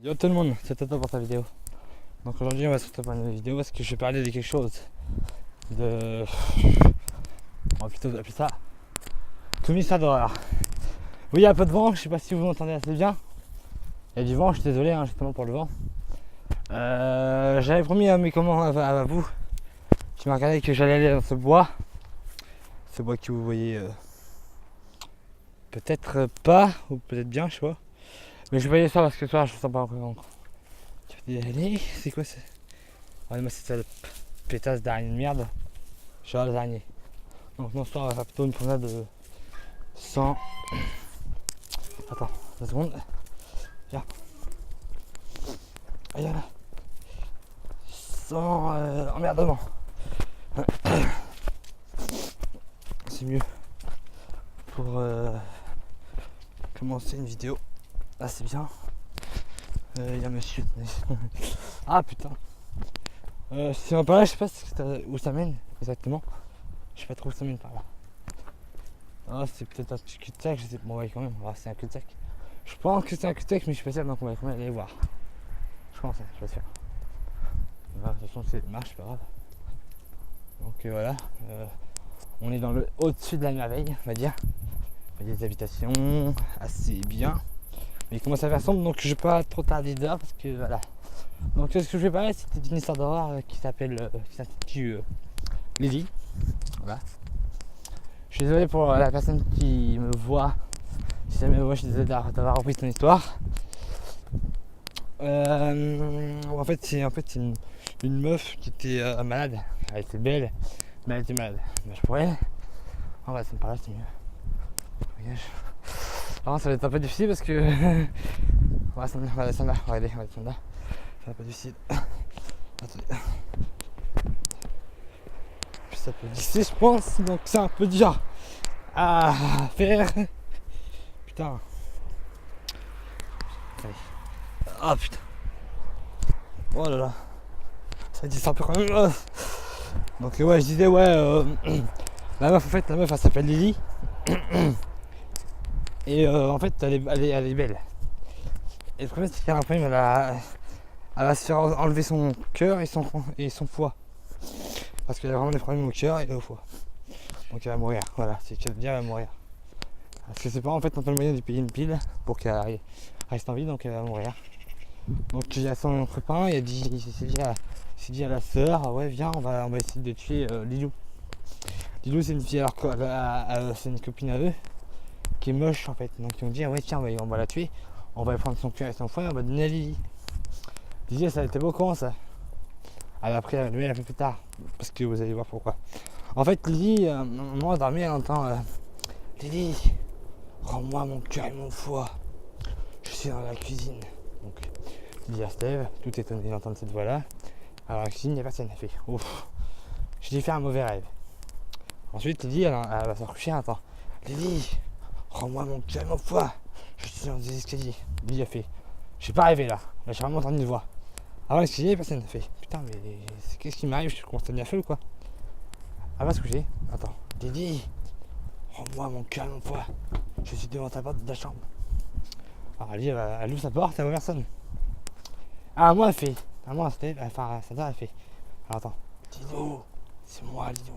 Yo tout le monde, c'est Toto pour ta vidéo. Donc aujourd'hui on va se retrouver pour une vidéo parce que je vais parler de quelque chose de... On va plutôt appeler ça comme une histoire d'horreur. Oui, il y a un peu de vent, je sais pas si vous m'entendez assez bien. Il y a du vent, je suis désolé justement pour le vent. J'avais promis à mes commandes à vous qui m'a regardé que j'allais aller dans ce bois. Ce bois que vous voyez peut-être pas ou peut-être bien, je sais pas. Mais je vais pas y aller ça parce que ce soir je ne sens pas encore. Tu fais des allées, c'est quoi ça? Ouais, moi c'est ça, le pétasse d'araignée de merde. J'adore les araignées. Donc non, ce soir on va faire plutôt une promenade de 100. Attends, 2 secondes. Viens. Allez, là. 100 emmerdement. C'est mieux pour commencer une vidéo. Ah, c'est bien. Il y a monsieur. Ah putain. Si on parle là, je sais pas où ça mène exactement. Je sais pas trop où ça mène par là. Ah, c'est peut-être un petit cul-de-sac, je sais pas. Bon, ouais, quand même, ah, c'est un cul-de-sac. Je pense que c'est un cul-de-sac, mais je suis pas sûr, donc on va quand même aller voir. Je pense, je vais le faire. Bah, de toute façon, c'est marche, c'est pas grave. Donc voilà. On est dans le au-dessus de la merveille, on va dire. Il y a des habitations assez bien. Mais il commence à faire sombre, donc je vais pas trop tarder dehors parce que voilà. Donc ce que je vais parler, c'était une histoire d'horreur qui s'intitule Lily. Voilà. Je suis désolé pour la personne qui me voit. Si jamais me voit, je suis désolé d'avoir repris ton histoire. En fait, c'est une meuf qui était malade. Elle était belle, mais elle était malade. Dommage pour elle. On va descendre par là, c'est mieux. Alors, ça va être un peu difficile parce que. On va descendre là. Regardez, on va descendre là. Ça va pas difficile. Attendez. Puis ça peut glisser, je pense. Donc c'est un peu dur à faire. Putain. Allez. Ah putain. Oh là là. Ça glisse un peu quand même. Donc ouais, je disais ouais. La meuf elle s'appelle Lily. Et en fait elle est belle. Et le problème c'est qu'elle a un problème, elle va se faire enlever son cœur et son foie. Parce qu'elle a vraiment des problèmes au cœur et au foie. Donc elle va mourir, voilà, c'est qu'elle elle va mourir. Parce que ses parents en fait n'ont pas le moyen de lui payer une pile pour qu'elle reste en vie, donc elle va mourir. Donc il y a son copain, il s'est dit à la sœur, ah ouais viens on va essayer de tuer Lilou. Lilou c'est une fille, alors c'est une copine à eux, qui est moche en fait. Donc ils ont dit ah ouais tiens on va la tuer, on va prendre son cœur et son foie et on va donner à Lily. Lily ça a été beau comment ça. Elle a pris la nuit un peu plus tard, parce que vous allez voir pourquoi. En fait, Lily, moi, dormir, elle entend Lily, rends-moi mon cœur et mon foie. Je suis dans la cuisine. Donc, Lily, elle se lève, tout étonné d'entendre cette voix-là. Alors, la cuisine, il n'y a personne. Elle fait ouf, j'ai dû faire un mauvais rêve. Ensuite, Lily, elle va se recoucher, elle entend Lily, rends-moi mon cœur et mon foie. Je suis dans des escaliers. Lily, a fait j'ai pas rêvé là, j'ai vraiment entendu une voix. Avant l'escalier, personne fait putain, mais qu'est-ce qui m'arrive? Je commence à devenir feu ou quoi? Elle va se coucher. Attends. Lily, rends-moi mon cœur et mon foie. Je suis devant ta porte de la chambre. Alors Lily, elle ouvre sa porte, elle voit personne. Ah, moi, elle fait. Ah, moi, enfin, sa elle fait. Alors attends. Lilou, c'est moi, Lilou.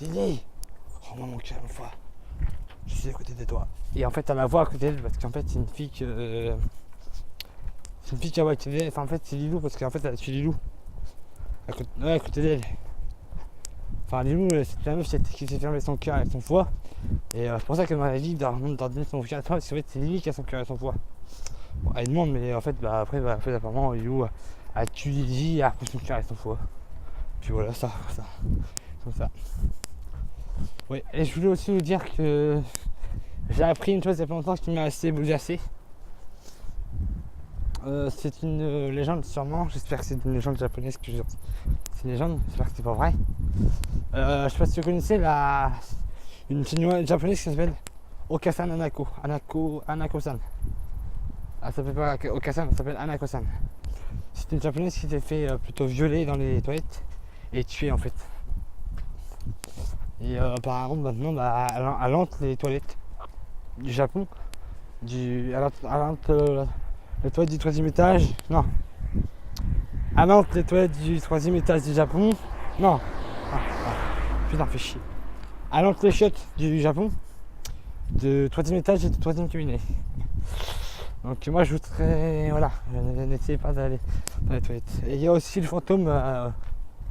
Lily, rends-moi mon cœur et mon foie. Je suis à côté de toi. Et en fait, elle la voit à côté d'elle parce qu'en fait, c'est une fille que. C'est une fille qui a été. Enfin, en fait, c'est Lilou parce qu'en fait, elle a tué Lilou. À côté d'elle. Enfin, Lilou, c'est la meuf qui s'est fermé son cœur et son foie. Et c'est pour ça qu'elle m'a dit d'en donner son cœur et son foie. Parce qu'en fait, c'est Lily qui a son cœur et son foie. Bon, elle demande, mais en fait, après, apparemment, Lilou a tué Lily et a pris son cœur et son foie. Puis voilà, ça. Comme ça. Oui, et je voulais aussi vous dire que j'ai appris une chose il y a pas longtemps qui m'a assez bouleversé. C'est une légende sûrement, j'espère que c'est une légende japonaise que c'est une légende, j'espère que c'est pas vrai. Je sais pas si vous connaissez une chinoise japonaise qui s'appelle Okasan Anako-san. Elle s'appelle pas Okasan, elle s'appelle Anako-san. C'est une japonaise qui s'est fait plutôt violer dans les toilettes et tuée en fait. Et apparemment maintenant elle hante les toilettes du Japon. Elle hante Les toilettes du 3e étage, non. À Nantes, les toilettes du 3e étage du Japon, non. Putain, fais chier. À Nantes, les chiottes du Japon, de 3e étage et de 3e cabinet. Donc moi je voudrais, voilà, n'essayez pas d'aller dans les toilettes. Et il y a aussi le fantôme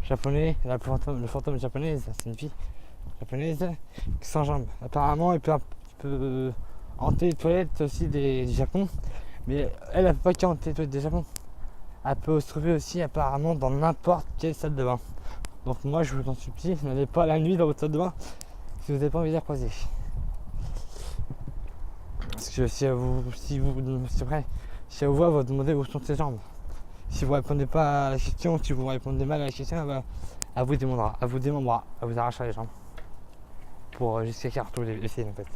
japonais, le fantôme japonais, c'est une fille japonaise qui s'enjambe. Apparemment il peut hanter les toilettes aussi du Japon, mais elle ne peut pas hanter les toilettes du Japon. Elle peut se trouver aussi apparemment dans n'importe quelle salle de bain. Donc moi je vous en supplie, n'allez pas la nuit dans votre salle de bain si vous n'avez pas envie de la croiser. Parce que si elle vous voit, elle va demander où sont ses jambes. Si vous répondez pas à la question, si vous répondez mal à la question, elle vous démembrera, elle vous arrachera les jambes. Pour jusqu'à carton les filles en fait.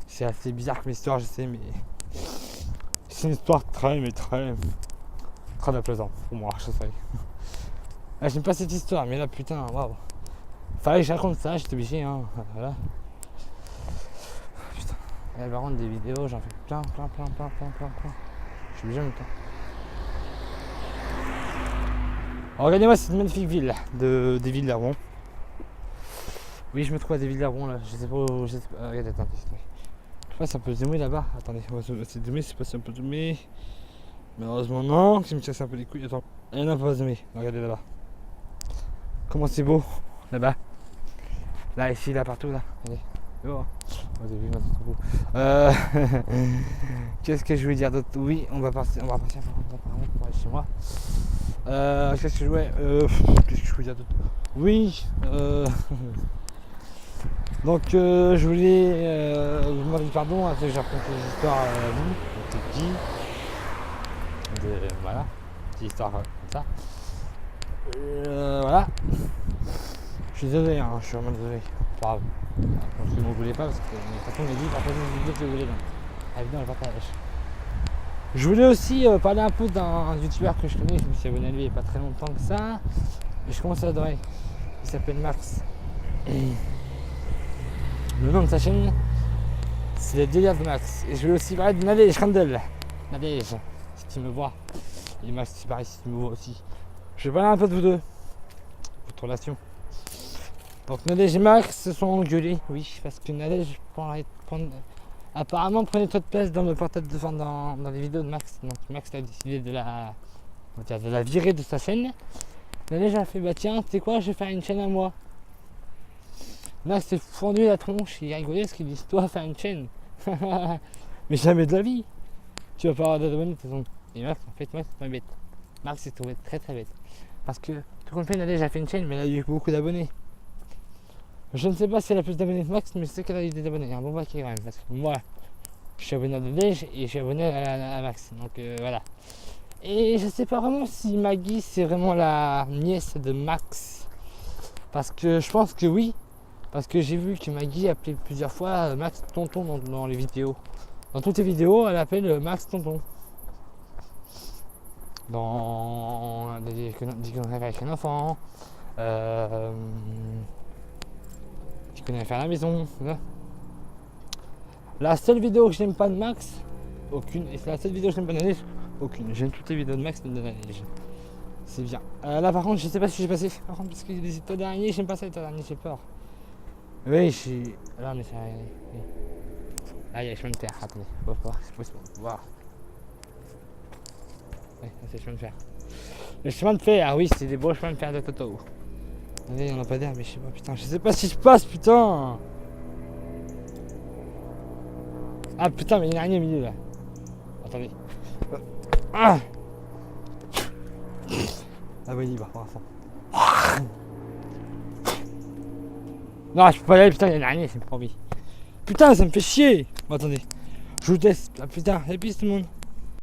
C'est assez bizarre comme histoire, je sais, mais c'est une histoire très apaisante pour moi, je sais. Ah, j'aime pas cette histoire, mais là putain, waouh. Fallait que je raconte ça, j'étais obligé, hein. Voilà. Putain. Et par contre des vidéos, j'en fais plein. Je suis obligé en même temps. Regardez-moi cette magnifique ville des Villarons. Oui, je me trouve à des Villarons là, je sais pas où. Regardez, attendez. Je sais pas si on peut zoomer là-bas. Attendez, on va zoomer, c'est pas si on peut zoomer. Malheureusement non, si me casse un peu les couilles. Attends, non, on peut pas zoomer. Regardez là-bas. Comment c'est beau là-bas. Là, ici, là, partout là. Regardez. Oh. Qu'est-ce que je voulais dire d'autre? Oui, on va partir pour aller chez moi. Qu'est-ce que je voulais dire d'autre? Oui, donc je voulais vous demander pardon à ceux que j'ai raconté des histoires à vous, voilà, petite histoire comme ça. Voilà. Je suis désolé, hein, je suis vraiment désolé. Pas grave. Je ne m'en voulais pas parce que de toute façon on m'a dit partagez une vidéo que vous voulez. Évidemment, je partage. Je voulais aussi parler un peu d'un youtubeur que je connais, je me suis abonné à lui il n'y a pas très longtemps que ça. Et je commence à l'adorer. Il s'appelle Max. Le nom de sa chaîne, c'est les délires de Max. Et je voulais aussi parler de Nadège Randall. Nadège, si tu me vois. Et Max, c'est pareil, si tu me vois aussi. Je vais parler un peu de vous deux. Votre relation. Donc Nadège et Max se sont engueulés, oui, parce que Nadège apparemment prenait trop de place dans le portable dans les vidéos de Max. Donc Max a décidé de la virer de sa chaîne. Nadège a fait bah tiens, tu sais quoi, je vais faire une chaîne à moi. Max s'est fendu la tronche, il rigolait parce qu'il dit toi faire une chaîne. Mais jamais de la vie. Tu vas pas avoir d'abonnés de toute façon. Et Max, en fait, Max c'est pas bête. Max s'est trouvé très bête. Parce que tout compte fait, Nadège a fait une chaîne, mais elle a eu beaucoup d'abonnés. Je ne sais pas si elle a plus d'abonnés que Max, mais je sais qu'elle a eu des abonnés. Un bon paquet quand même. Parce que moi, je suis abonné à Nadège et je suis abonné à Max. Donc voilà. Et je sais pas vraiment si Maggie c'est vraiment la nièce de Max. Parce que je pense que oui. Parce que j'ai vu que Maggie appelait plusieurs fois Max tonton dans les vidéos. Dans toutes les vidéos, elle appelle Max tonton. Dans des conneries avec un enfant. Qui connaît faire à la maison. Là. La seule vidéo que j'aime pas de Max, aucune. Et c'est la seule vidéo que j'aime pas de Nadège, aucune. J'aime toutes les vidéos de Max de Nadège. C'est bien. Là par contre, je sais pas si j'ai passé. Par contre, parce que les états d'araignée, j'aime pas ça les états d'araignée, j'ai peur. Oui, je suis. Là, mais ça. Ah, il y a les chemins de terre. Attendez, on va voir. C'est possible. Voir. Ouais, c'est le chemin de fer. Le chemin de fer, oui, c'est des beaux chemins de fer de Toto. Attendez, il n'y en a pas d'air, mais je sais pas, putain. Je sais pas si je passe, putain. Ah, putain, mais il y a une araignée au milieu là. Attendez. Ah oui, il va pour l'instant. Non, je peux pas y aller, putain, il y a une araignée, c'est pas envie. Putain, ça me fait chier. Bon, attendez. Je vous teste. Ah, putain, et puis tout le monde.